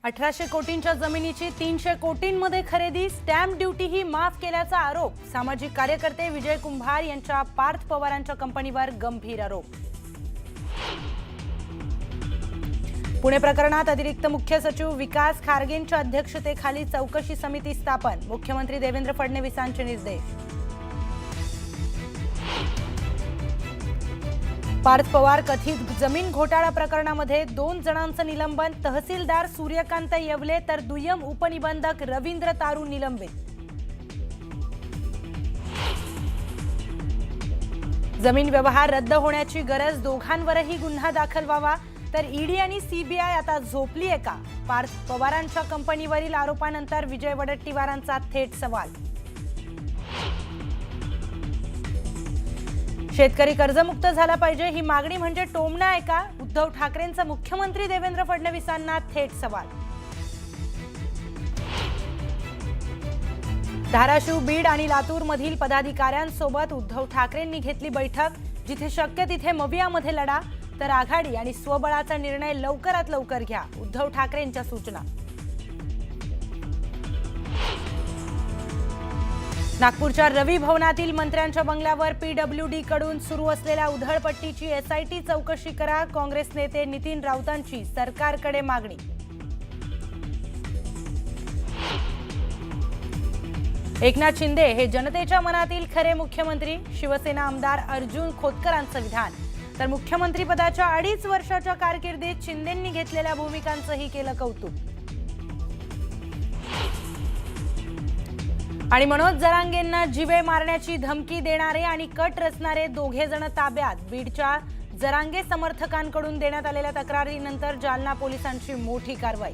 1800 कोटींच्या जमिनीची 300 कोटींमध्ये खरेदी, stamp duty ही माफ केल्याचा आरोप। सामाजिक कार्यकर्ते विजय कुंभार यांच्या पार्थ पवारांच्या कंपनीवर गंभीर आरोप। पुणे प्रकरणात अतिरिक्त मुख्य सचिव विकास खारगेंच्या अध्यक्षतेखाली चौकशी समिती स्थापन, मुख्यमंत्री देवेंद्र फडणवीसांचे निर्देश। पार्थ पवार कथित जमीन घोटाळा प्रकरणामध्ये 2 जणांचं निलंबन, तहसीलदार सूर्यकांत येवले तर दुय्यम उपनिबंधक रवींद्र तारू निलंबित। जमीन व्यवहार रद्द होण्याची गरज, दोघांवरही गुन्हा दाखल व्हावा, तर ईडी आणि सीबीआय आता झोपली आहे का? पार्थ पवारांच्या कंपनीवरील आरोपानंतर विजय वडेट्टीवारांचा थेट सवाल। शेतकरी कर्जमुक्त झाला पाहिजे ही मागणी म्हणजे टोमणं आहे का? उद्धव ठाकरेंचा मुख्यमंत्री देवेंद्र फडणवीसांना थेट सवाल। धाराशिव, बीड आणि लातूर मधील पदाधिकाऱ्यांसोबत उद्धव ठाकरेंनी घेतली बैठक, जिथे शक्य तिथे मवियामध्ये लढा, तर आघाडी आणि स्वबळाचा निर्णय लवकरात लवकर घ्या, उद्धव ठाकरेंच्या सूचना। नागपूरच्या रवी भवनातील मंत्र्यांच्या बंगल्यावर पीडब्ल्यूडी कडून सुरू असलेल्या उधळपट्टीची एसआयटी चौकशी करा, काँग्रेस नेते नितीन राऊतांची सरकारकडे मागणी। एकनाथ शिंदे हे जनतेच्या मनातील खरे मुख्यमंत्री, शिवसेना आमदार अर्जुन खोतकरांचं विधान, तर मुख्यमंत्री पदाच्या 2.5 वर्षाच्या कारकिर्दीत शिंदेंनी घेतलेल्या भूमिकांचंही केलं कौतुक। आणि मनोज जरांगेंना जीवे मारण्याची धमकी देणारे आणि कट रचणारे 2 जण ताब्यात, बीडच्या जरांगे समर्थकांकडून देण्यात आलेल्या तक्रारीनंतर जालना पोलिसांची मोठी कारवाई।